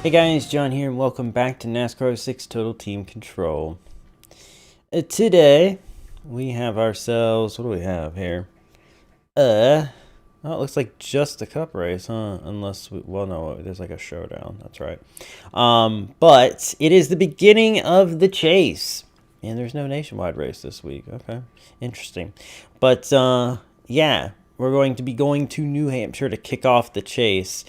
Hey guys, John here, and welcome back to NASCAR 6 Total Team Control. Today, we have ourselves, what do we have here? Oh, it looks like just a cup race, huh? Unless, well, no, there's like a showdown, that's right. But it is the beginning of the chase, and there's no nationwide race this week. Okay, interesting. But, yeah, we're going to be going to New Hampshire to kick off the chase,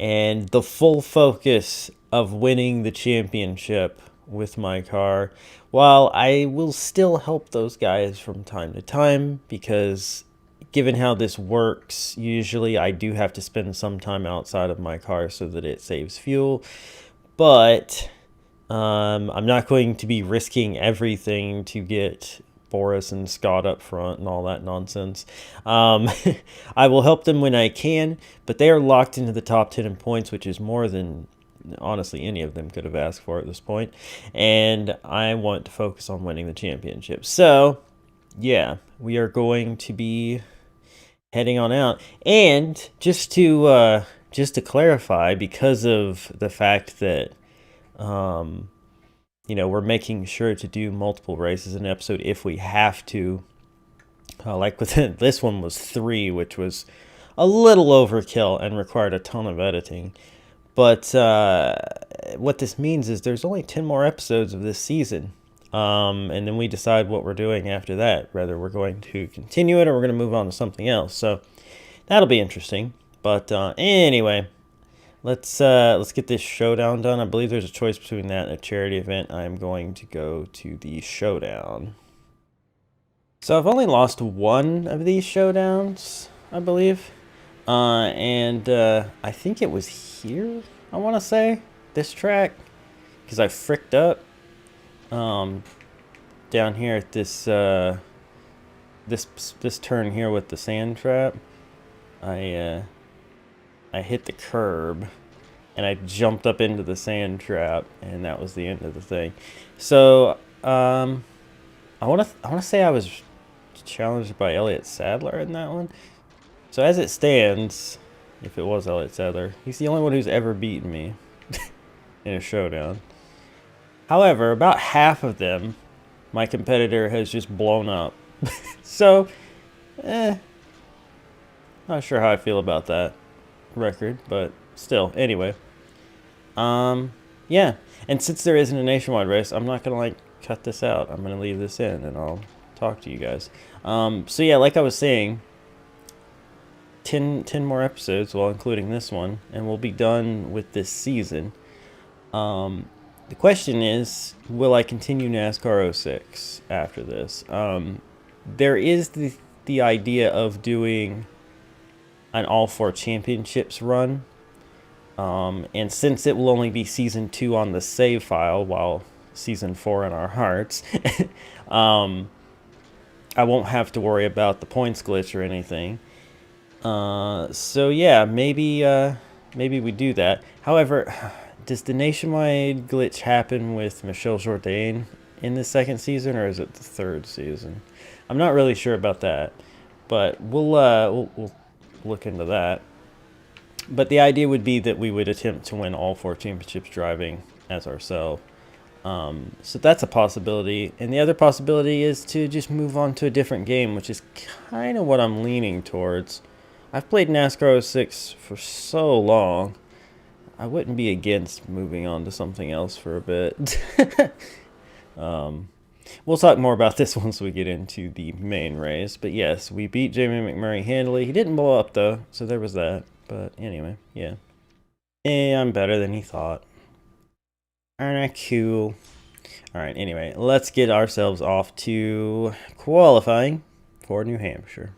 and the full focus of winning the championship with my car, while I will still help those guys from time to time, because given how this works, usually I do have to spend some time outside of my car so that it saves fuel. But I'm not going to be risking everything to get Boris and Scott up front and all that nonsense. I will help them when I can, but they are locked into the top 10 in points, which is more than honestly any of them could have asked for at this point. And I want to focus on winning the championship. So, yeah, we are going to be heading on out. And just to clarify, because of the fact that we're making sure to do multiple races in an episode if we have to. Like with this one was 3, which was a little overkill and required a ton of editing. But what this means is there's only 10 more episodes of this season. And then we decide what we're doing after that. Whether we're going to continue it or we're going to move on to something else. So that'll be interesting. But anyway, let's get this showdown done. I believe there's a choice between that and a charity event. I'm going to go to the showdown. So I've only lost one of these showdowns, I believe. And I think it was here, I want to say, this track. Because I fricked up down here at this this turn here with the sand trap. I hit the curb and I jumped up into the sand trap, and that was the end of the thing. So I want to say I was challenged by Elliott Sadler in that one. So as it stands, if it was Elliott Sadler, he's the only one who's ever beaten me in a showdown. However, about half of them, my competitor has just blown up. So, not sure how I feel about that record, but still, anyway. Yeah, and since there isn't a nationwide race, I'm not gonna cut this out. I'm gonna leave this in, and I'll talk to you guys. So yeah, like I was saying, 10 more episodes, well, including this one, and we'll be done with this season. The question is, will I continue NASCAR 06 after this? There is the idea of doing an all 4 championships run. And since it will only be season 2 on the save file, while season 4 in our hearts, I won't have to worry about the points glitch or anything. So yeah, maybe we do that. However, does the nationwide glitch happen with Michelle Jourdain in the second season, or is it the third season? I'm not really sure about that, but we'll look into that. But the idea would be that we would attempt to win all 4 championships driving as ourselves. So that's a possibility. And the other possibility is to just move on to a different game, which is kind of what I'm leaning towards. I've played NASCAR 06 for so long, I wouldn't be against moving on to something else for a bit. We'll talk more about this once we get into the main race. But yes, we beat Jamie McMurray handily. He didn't blow up though, so there was that. But anyway, yeah. Hey, I'm better than he thought. Aren't I cool? Alright, anyway, let's get ourselves off to qualifying for New Hampshire.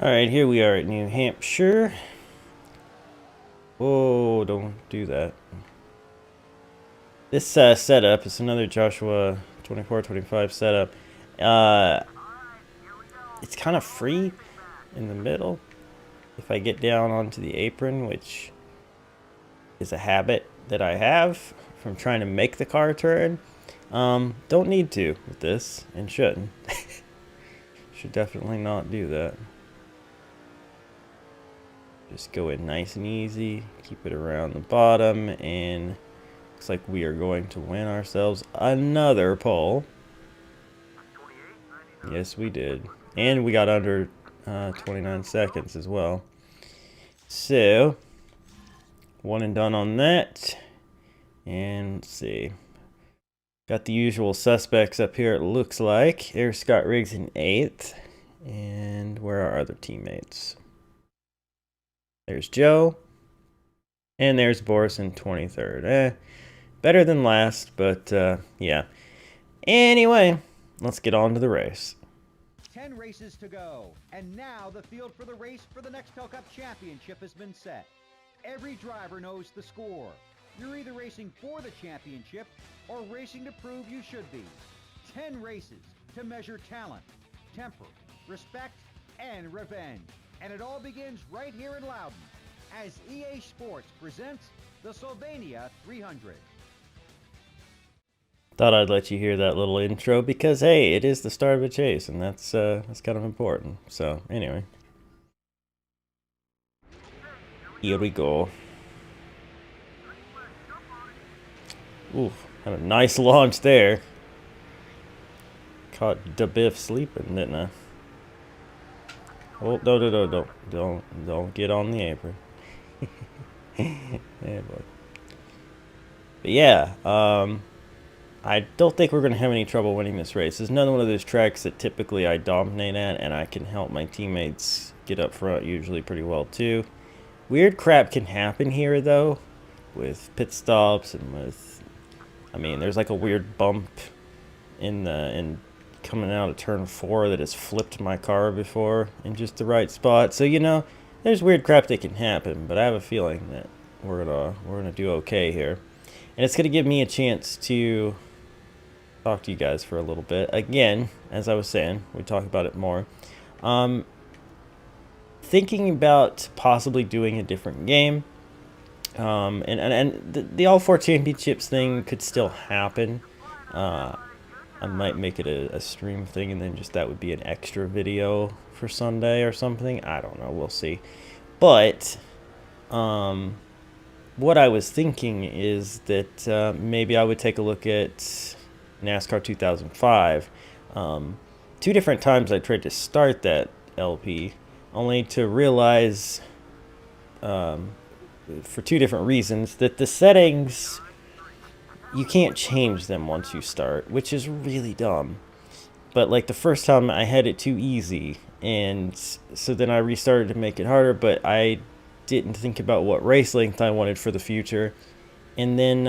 Alright, here we are at New Hampshire. Oh, don't do that. This setup is another Joshua 24-25 setup. It's kind of free in the middle. If I get down onto the apron, which is a habit that I have from trying to make the car turn, don't need to with this, and shouldn't. Should definitely not do that. Just go in nice and easy. Keep it around the bottom. And looks like we are going to win ourselves another pole. Yes, we did. And we got under 29 seconds as well. So, one and done on that. And let's see. Got the usual suspects up here, it looks like. There's Scott Riggs in 8th. And where are our other teammates? There's Joe. And there's Boris in 23rd. Better than last, but yeah. Anyway, let's get on to the race. 10 races to go, and now the field for the race for the next Tow Cup Championship has been set. Every driver knows the score. You're either racing for the championship or racing to prove you should be. 10 races to measure talent, temper, respect, and revenge. And it all begins right here in Loudon as EA Sports presents the Sylvania 300. Thought I'd let you hear that little intro because, hey, it is the start of a chase, and that's kind of important. So, anyway. Here we go. Ooh, had a nice launch there. Caught Da Biff sleeping, didn't I? Oh, don't get on the apron. Yeah, boy. But yeah, I don't think we're going to have any trouble winning this race. It's another one of those tracks that typically I dominate at, and I can help my teammates get up front usually pretty well too. Weird crap can happen here though, with pit stops and with, I mean, there's like a weird bump in coming out of turn 4 that has flipped my car before in just the right spot. So, you know, there's weird crap that can happen, but I have a feeling that we're gonna do okay here. And it's gonna give me a chance to talk to you guys for a little bit. Again, as I was saying, we talk about it more. Thinking about possibly doing a different game. And the All 4 Championships thing could still happen. I might make it a stream thing, and then just that would be an extra video for Sunday or something. I don't know. We'll see. But what I was thinking is that maybe I would take a look at NASCAR 2005. 2 different times I tried to start that LP, only to realize, for 2 different reasons, that the settings, you can't change them once you start, which is really dumb. But like the first time I had it too easy, and so then I restarted to make it harder, but I didn't think about what race length I wanted for the future, and then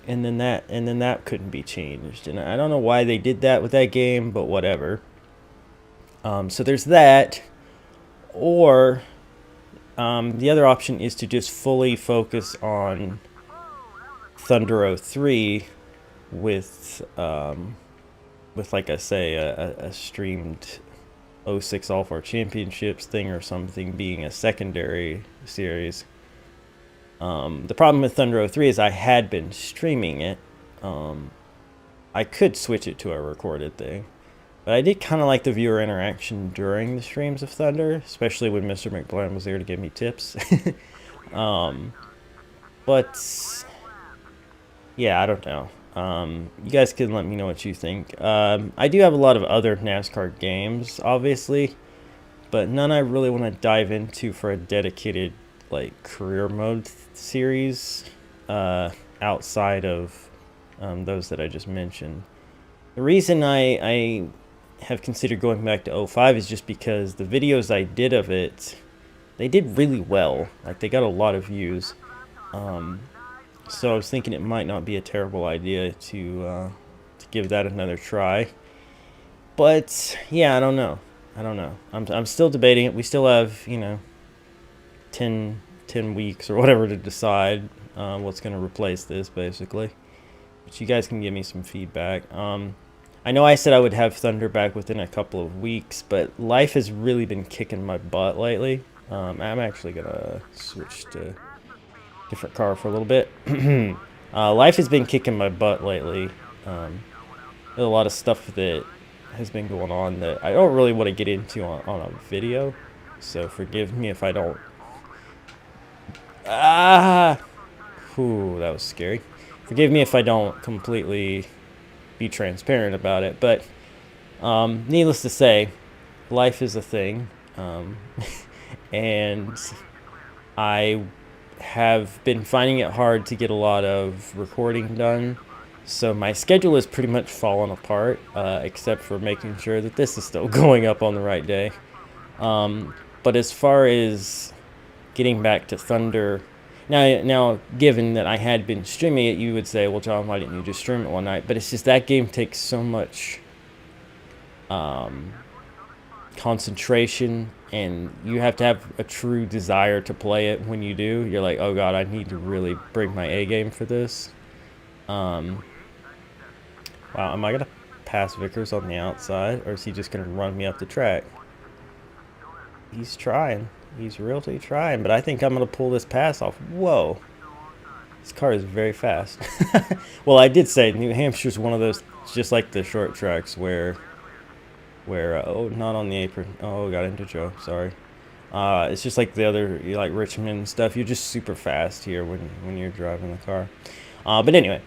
that couldn't be changed, and I don't know why they did that with that game, but whatever. So there's that, or the other option is to just fully focus on Thunder 03 with like I say, a streamed 06 All 4 Championships thing or something being a secondary series. The problem with Thunder 03 is I had been streaming it. I could switch it to a recorded thing, but I did kind of like the viewer interaction during the streams of Thunder, especially when Mr. McBlend was there to give me tips. But yeah, I don't know. You guys can let me know what you think. I do have a lot of other NASCAR games, obviously, but none I really want to dive into for a dedicated like career mode series outside of those that I just mentioned. The reason I have considered going back to 05 is just because the videos I did of it, they did really well. Like, they got a lot of views. So I was thinking it might not be a terrible idea to give that another try. But yeah, I don't know. I'm still debating it. We still have, you know, 10 weeks or whatever to decide what's going to replace this, basically. But you guys can give me some feedback. I know I said I would have Thunder back within a couple of weeks, but life has really been kicking my butt lately. I'm actually going to switch to different car for a little bit. Life has been kicking my butt lately. There's a lot of stuff that has been going on that I don't really want to get into on a video. So forgive me if I don't. Ah! Whew, that was scary. Forgive me if I don't completely be transparent about it, but needless to say, life is a thing, and I have been finding it hard to get a lot of recording done. So my schedule has pretty much fallen apart, except for making sure that this is still going up on the right day. But as far as getting back to Thunder, now given that I had been streaming it, you would say, well, John, why didn't you just stream it one night? But it's just that game takes so much concentration, and you have to have a true desire to play it. When you do, you're like, oh god, I need to really bring my A game for this. Wow, am I gonna pass Vickers on the outside, or is he just gonna run me up the track? He's trying. He's really trying, but I think I'm gonna pull this pass off. Whoa, this car is very fast. Well, I did say New Hampshire's one of those, just like the short tracks, where oh, not on the apron. Oh, got into Joe. Sorry. It's just like the other, like Richmond and stuff. You're just super fast here when you're driving the car. But anyway,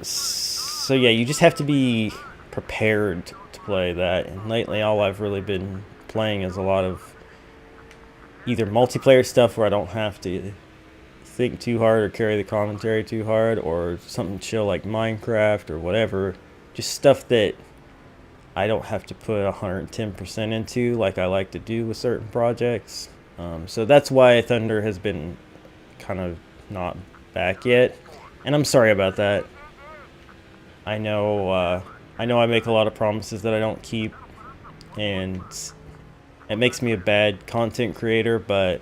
so yeah, you just have to be prepared to play that. And lately, all I've really been playing is a lot of either multiplayer stuff where I don't have to think too hard or carry the commentary too hard, or something chill like Minecraft or whatever. Just stuff that I don't have to put 110% into like I like to do with certain projects. So that's why Thunder has been kind of not back yet, and I'm sorry about that. I know I make a lot of promises that I don't keep, and it makes me a bad content creator, but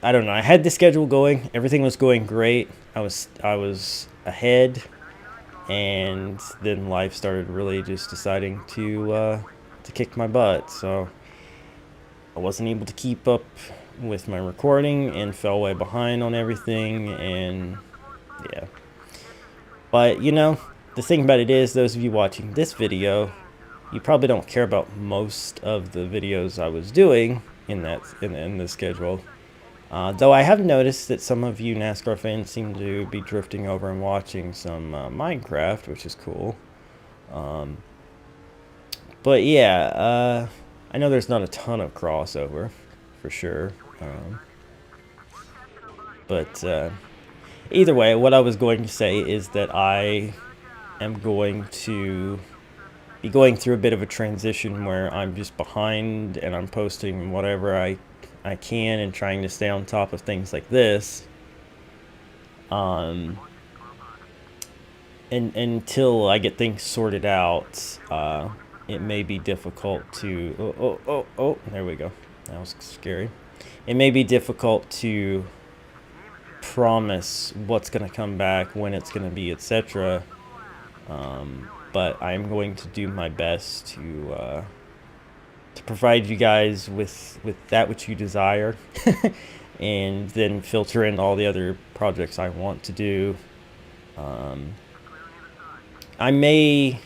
I don't know. I had the schedule going. Everything was going great. I was ahead, and then life started really just deciding to kick my butt. So I wasn't able to keep up with my recording and fell way behind on everything, and yeah. But you know, the thing about it is, those of you watching this video, you probably don't care about most of the videos I was doing in the schedule. Though I have noticed that some of you NASCAR fans seem to be drifting over and watching some Minecraft, which is cool. But yeah, I know there's not a ton of crossover, for sure. But either way, what I was going to say is that I am going to be going through a bit of a transition where I'm just behind and I'm posting whatever I can and trying to stay on top of things like this. And until I get things sorted out, it may be difficult to... Oh, there we go. That was scary. It may be difficult to promise what's going to come back, when it's going to be, etc. But I'm going to do my best to provide you guys with that which you desire, and then filter in all the other projects I want to do. I may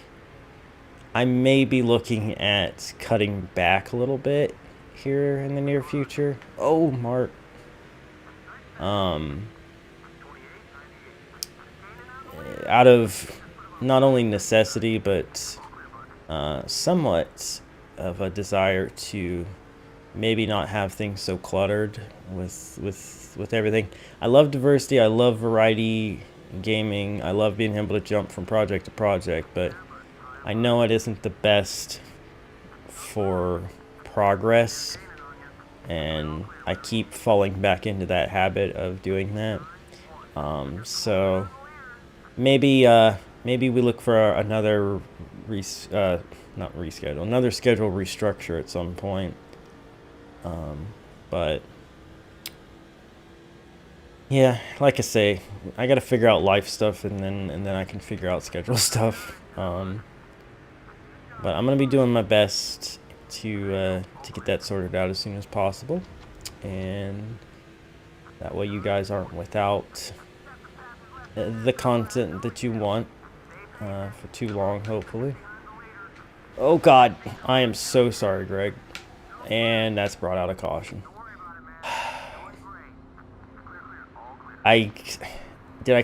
be looking at cutting back a little bit here in the near future. Oh, Mark. Out of not only necessity, but somewhat of a desire to maybe not have things so cluttered with everything. I love diversity. I love variety in gaming. I love being able to jump from project to project, but I know it isn't the best for progress, and I keep falling back into that habit of doing that. So maybe we look for another another schedule restructure at some point. But yeah, like I say, I gotta figure out life stuff, and then I can figure out schedule stuff. But I'm gonna be doing my best to get that sorted out as soon as possible, and that way you guys aren't without the content that you want for too long, hopefully. Oh God, I am so sorry, Greg. And that's brought out a caution. I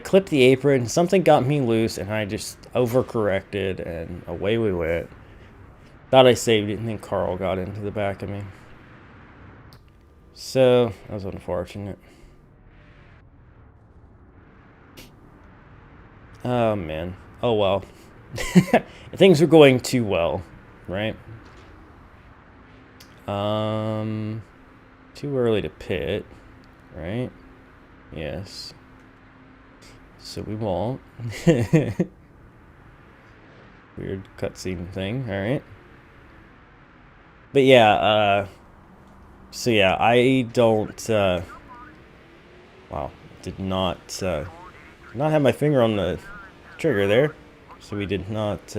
clip the apron? Something got me loose, and I just overcorrected, and away we went. Thought I saved it, and then Carl got into the back of me. So that was unfortunate. Oh man. Oh well. Things are going too well, right? Too early to pit, right? Yes. So we won't. Weird cutscene thing, alright. But yeah, so yeah, I don't, wow, did not have my finger on the trigger there. So we did not,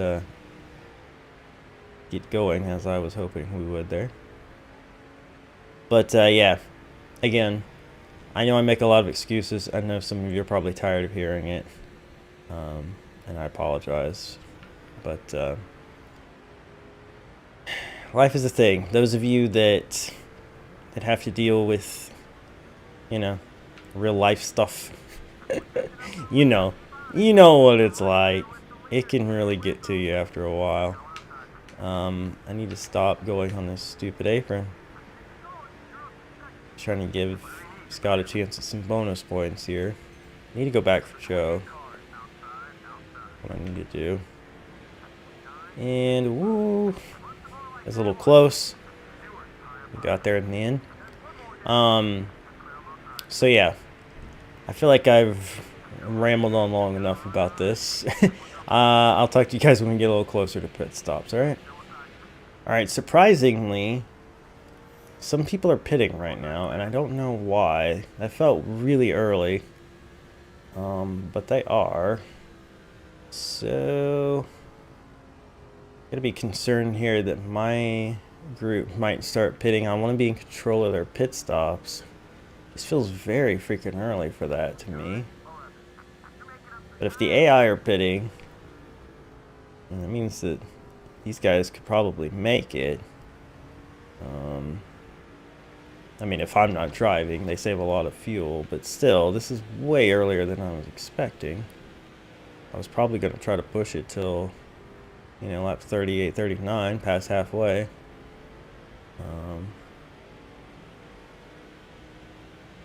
get going as I was hoping we would there. But, yeah, again, I know I make a lot of excuses. I know some of you are probably tired of hearing it. And I apologize. But, life is a thing. Those of you that have to deal with, you know, real life stuff, you know what it's like. It can really get to you after a while. I need to stop going on this stupid apron. Trying to give Scott a chance at some bonus points here. I need to go back for Joe. What I need to do. And woo, it's a little close. We got there in the end. So yeah, I feel like I've rambled on long enough about this. I'll talk to you guys when we get a little closer to pit stops. All right. All right. Surprisingly, some people are pitting right now, and I don't know why. That felt really early. But they are. So, gotta be concerned here that my group might start pitting. I want to be in control of their pit stops. This feels very freaking early for that to me. But if the AI are pitting, then that means that these guys could probably make it. I mean, if I'm not driving, they save a lot of fuel, but still, this is way earlier than I was expecting. I was probably going to try to push it till, you know, lap 38, 39, past halfway.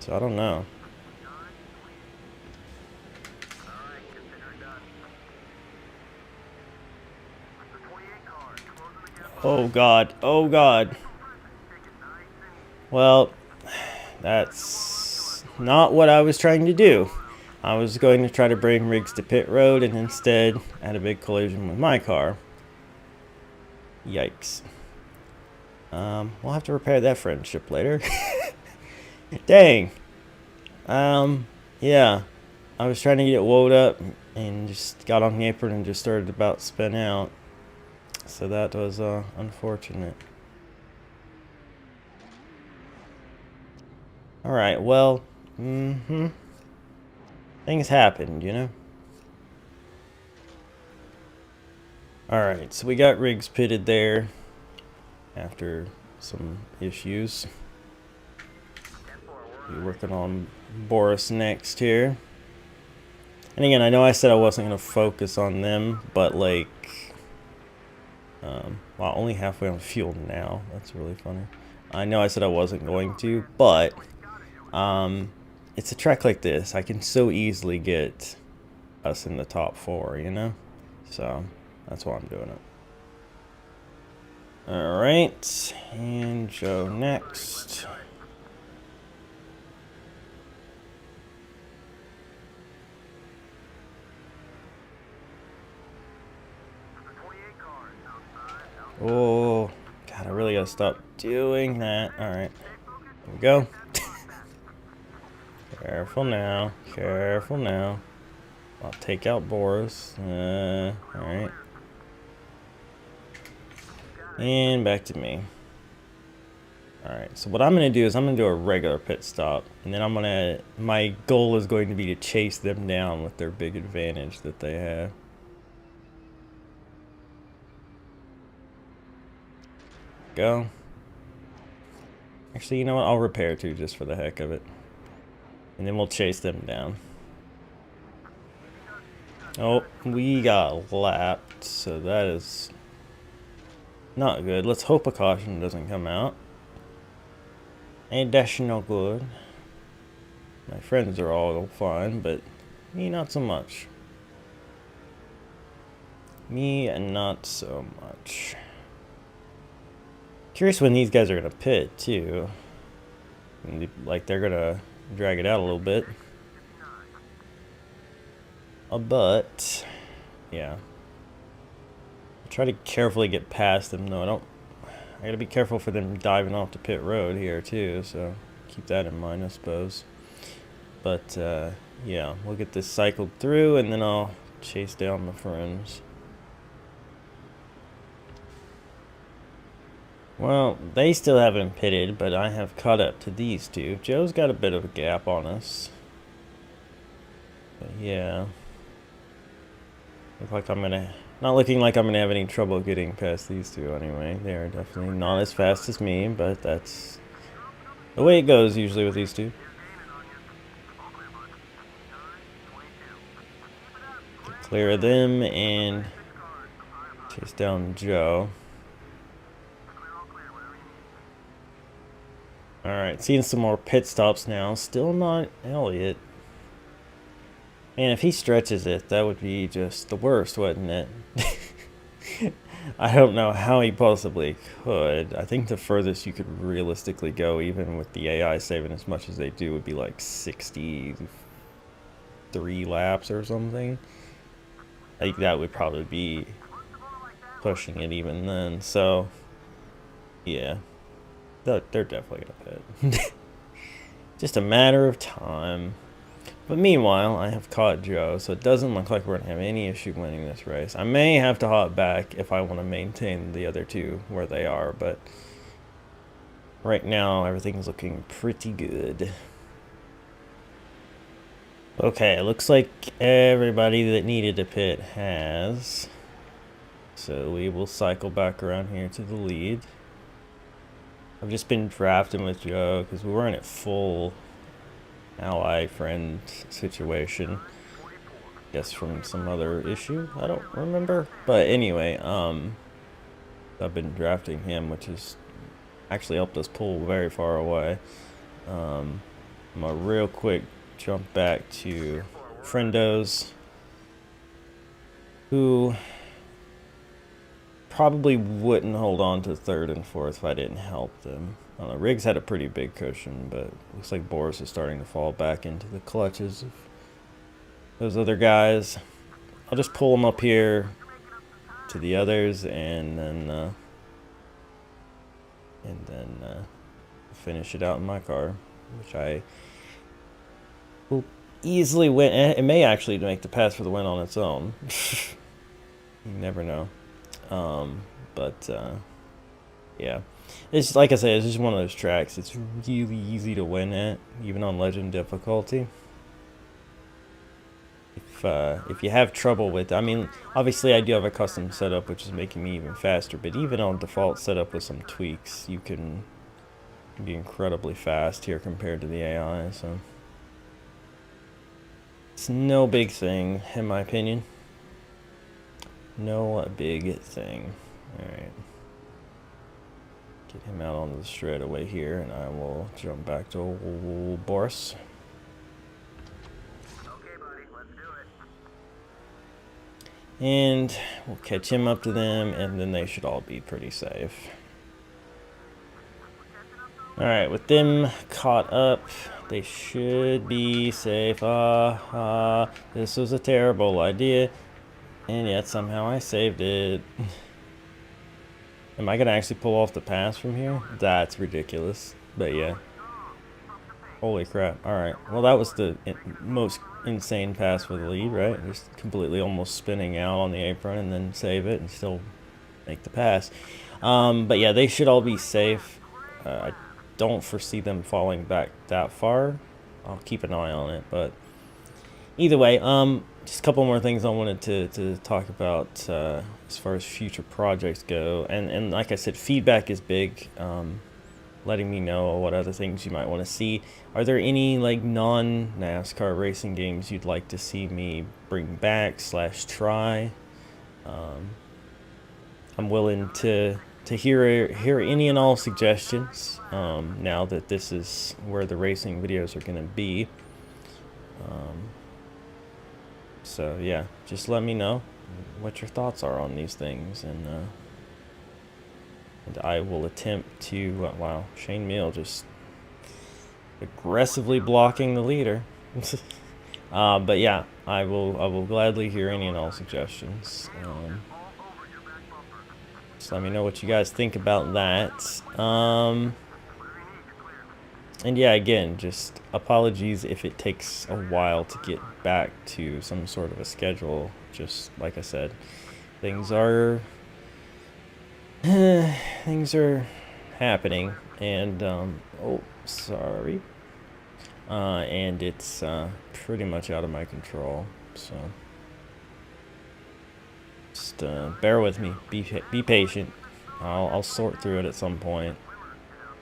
So I don't know. Oh God, oh God. Well, that's not what I was trying to do. I was going to try to bring Riggs to pit road and instead had a big collision with my car. Yikes. We'll have to repair that friendship later. Dang. Yeah. I was trying to get it woed up and just got on the apron and just started about to spin out. So that was unfortunate. Alright, well, things happened, you know? Alright, so we got Riggs pitted there after some issues. We're working on Boris next here. And again, I know I said I wasn't going to focus on them, but like, wow, only halfway on fuel now. That's really funny. I know I said I wasn't going to, but it's a track like this. I can so easily get us in the top 4, you know? So that's why I'm doing it. Alright, and Joe next. Oh, God, I really gotta stop doing that. Alright, here we go. Careful now, careful now. I'll take out Boris. Alright. And back to me. Alright, so what I'm going to do is I'm going to do a regular pit stop. And then my goal is going to be to chase them down with their big advantage that they have. Go. Actually, you know what? I'll repair too, just for the heck of it. And then we'll chase them down. Oh, we got lapped, so that is not good. Let's hope a caution doesn't come out. Ain't that no good. My friends are all fine, but me not so much. Me not so much. Curious when these guys are gonna pit too. Like they're gonna drag it out a little bit. But yeah. Try to carefully get past them though. I gotta be careful for them diving off the pit road here too, so keep that in mind, I suppose. But yeah, we'll get this cycled through and then I'll chase down my friends. Well, they still haven't pitted, but I have caught up to these two. Joe's got a bit of a gap on us. But yeah. Not looking like I'm gonna have any trouble getting past these two anyway. They're definitely not as fast as me, but that's the way it goes usually with these two. Clear them and chase down Joe. Alright, seeing some more pit stops now. Still not Elliott. Man, if he stretches it, that would be just the worst, wouldn't it? I don't know how he possibly could. I think the furthest you could realistically go, even with the AI saving as much as they do, would be like 63 laps or something. I think that would probably be pushing it even then. So, yeah. They're definitely going to pit. Just a matter of time. But meanwhile, I have caught Joe, so it doesn't look like we're going to have any issue winning this race. I may have to hop back if I want to maintain the other two where they are, but right now everything's looking pretty good. Okay, looks like everybody that needed to pit has. So we will cycle back around here to the lead. I've just been drafting with Joe because we weren't at full ally friend situation. Guess from some other issue, I don't remember. But anyway, I've been drafting him, which has actually helped us pull very far away. I'm gonna real quick jump back to friendos who probably wouldn't hold on to third and fourth if I didn't help them. I don't know, Riggs had a pretty big cushion, but looks like Boris is starting to fall back into the clutches of those other guys. I'll just pull them up here to the others and then finish it out in my car, which I will easily win. It may actually make the pass for the win on its own. You never know. Yeah, it's like I said, it's just one of those tracks. It's really easy to win at, even on legend difficulty. If you have trouble with, I mean, obviously I do have a custom setup which is making me even faster, but even on default setup with some tweaks, you can be incredibly fast here compared to the AI. So it's no big thing in my opinion. No big thing. Alright. Get him out on the straightaway here, and I will jump back to old Boris. Okay, buddy, let's do it. And we'll catch him up to them, and then they should all be pretty safe. Alright, with them caught up, they should be safe. This was a terrible idea. And yet somehow I saved it. Am I gonna actually pull off the pass from here? That's ridiculous. But yeah. Holy crap. Alright. Well, that was the most insane pass for the lead, right? Just completely almost spinning out on the apron and then save it and still make the pass. But yeah, they should all be safe. I don't foresee them falling back that far. I'll keep an eye on it, but either way, just a couple more things I wanted to talk about as far as future projects go. And like I said, feedback is big. Letting me know what other things you might want to see. Are there any like non-NASCAR racing games you'd like to see me bring back / try? I'm willing to hear any and all suggestions. Now that this is where the racing videos are going to be. So yeah, just let me know what your thoughts are on these things, and I will attempt to. Wow, Shane Meal just aggressively blocking the leader. But yeah, I will gladly hear any and all suggestions. Just let me know what you guys think about that. And yeah, again, just apologies if it takes a while to get back to some sort of a schedule. Just like I said, things are things are happening, and oh, sorry, and it's pretty much out of my control. So just bear with me. Be patient. I'll sort through it at some point.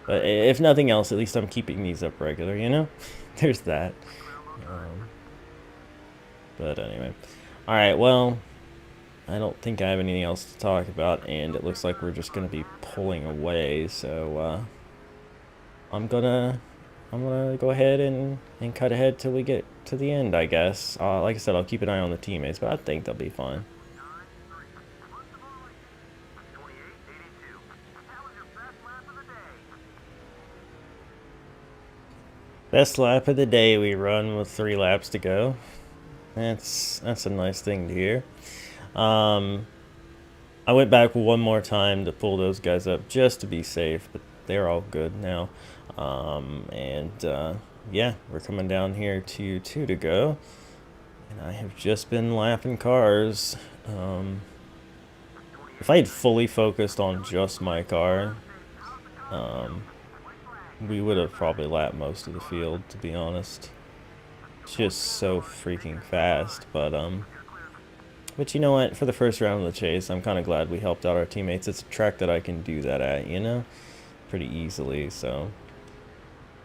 But if nothing else, at least I'm keeping these up regular, you know? There's that. But anyway. Alright, well, I don't think I have anything else to talk about, and it looks like we're just going to be pulling away, so I'm gonna go ahead and cut ahead till we get to the end, I guess. Like I said, I'll keep an eye on the teammates, but I think they'll be fine. Best lap of the day we run with 3 laps to go. That's a nice thing to hear. I went back one more time to pull those guys up just to be safe, but they're all good now. Yeah, we're coming down here to 2 to go, and I have just been lapping cars. If I had fully focused on just my car, we would have probably lapped most of the field, to be honest. It's just so freaking fast, but you know what? For the first round of the chase, I'm kind of glad we helped out our teammates. It's a track that I can do that at, you know, pretty easily. So,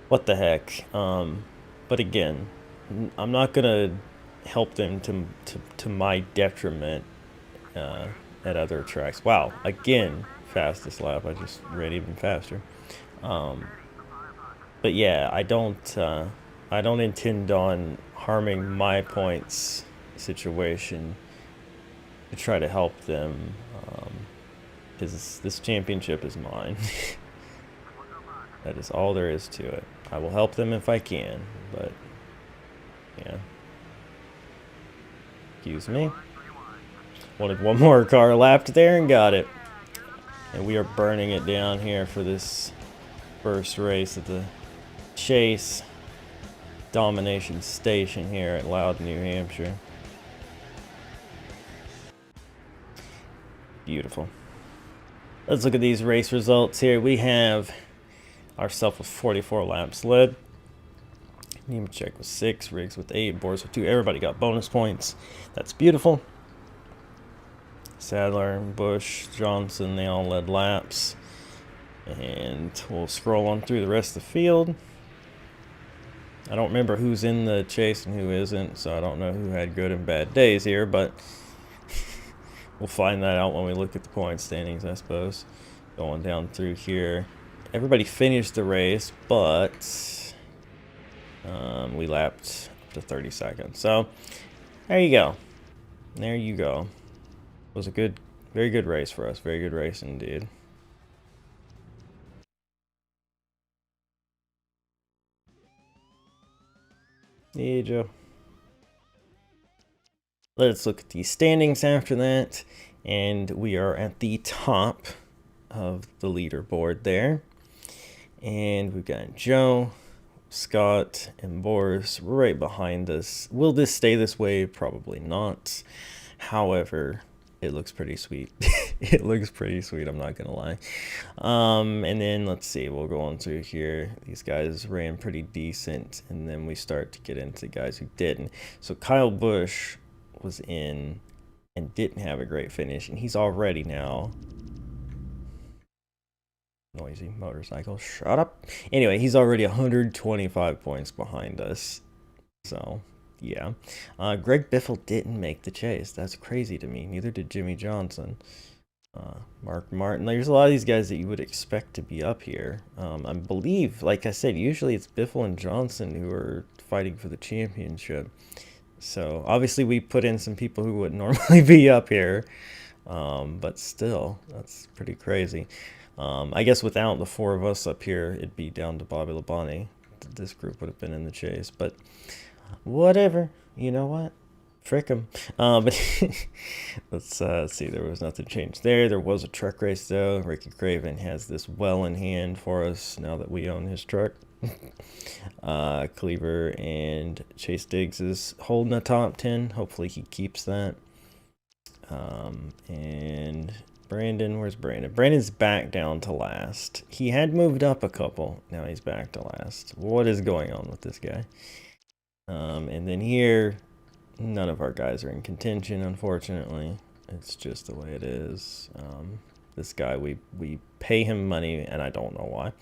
what the heck? But again, I'm not gonna help them to my detriment at other tracks. Wow! Again, fastest lap. I just ran even faster. But yeah, I don't intend on harming my points situation to try to help them, because this championship is mine. That is all there is to it. I will help them if I can, but yeah. Excuse me. Wanted one more car lapped there and got it. And we are burning it down here for this first race of the Chase Domination Station here at Loudon, New Hampshire. Beautiful. Let's look at these race results here. We have ourselves with 44 laps led. Nemechek with 6, Riggs with 8, Boris with 2. Everybody got bonus points. That's beautiful. Sadler, Bush, Johnson, they all led laps. And we'll scroll on through the rest of the field. I don't remember who's in the chase and who isn't, so I don't know who had good and bad days here, but we'll find that out when we look at the point standings, I suppose. Going down through here. Everybody finished the race, but we lapped up to 30 seconds. So, there you go. There you go. It was a good, very good race for us. Very good race indeed. Yeah, Joe. Let's look at the standings after that. And we are at the top of the leaderboard there. And we've got Joe, Scott, and Boris right behind us. Will this stay this way? Probably not. However, it looks pretty sweet. It looks pretty sweet, I'm not gonna lie. And then let's see, we'll go on through here. These guys ran pretty decent, and then we start to get into guys who didn't. So Kyle Busch was in and didn't have a great finish, and he's already now noisy motorcycle, shut up. Anyway, he's already 125 points behind us. So yeah, Greg Biffle didn't make the chase. That's crazy to me. Neither did Jimmy Johnson. Mark Martin. There's a lot of these guys that you would expect to be up here. I believe, like I said, usually it's Biffle and Johnson who are fighting for the championship. So obviously we put in some people who wouldn't normally be up here, but still, that's pretty crazy. I guess without the four of us up here, it'd be down to Bobby Labonte. This group would have been in the chase, but whatever. You know what? Frick 'em. But let's see. There was nothing changed there. There was a truck race, though. Ricky Craven has this well in hand for us now that we own his truck. Cleaver and Chase Diggs is holding a top 10. Hopefully he keeps that. And Brandon, where's Brandon? Brandon's back down to last. He had moved up a couple. Now he's back to last. What is going on with this guy? And then here, none of our guys are in contention, unfortunately. It's just the way it is. This guy, we pay him money, and I don't know why.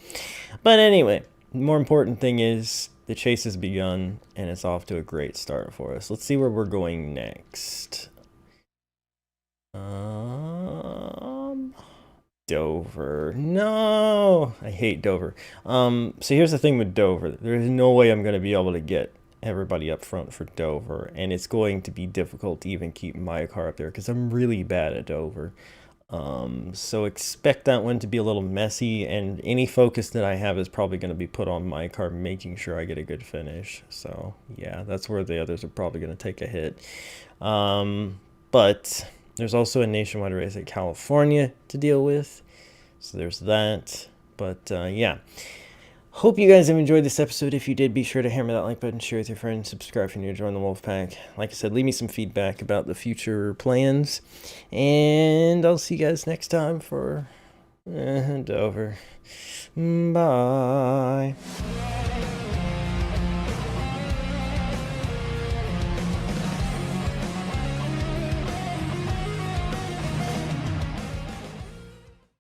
But anyway, the more important thing is the chase has begun, and it's off to a great start for us. Let's see where we're going next. Dover. No! I hate Dover. So here's the thing with Dover. There's no way I'm going to be able to get everybody up front for Dover, and it's going to be difficult to even keep my car up there because I'm really bad at Dover. So expect that one to be a little messy, and any focus that I have is probably going to be put on my car, making sure I get a good finish. So yeah, that's where the others are probably going to take a hit. But there's also a nationwide race at California to deal with, so there's that. But yeah, hope you guys have enjoyed this episode. If you did, be sure to hammer that like button, share with your friends, subscribe if you're new to join the Wolfpack. Like I said, leave me some feedback about the future plans, and I'll see you guys next time for Dover. Bye.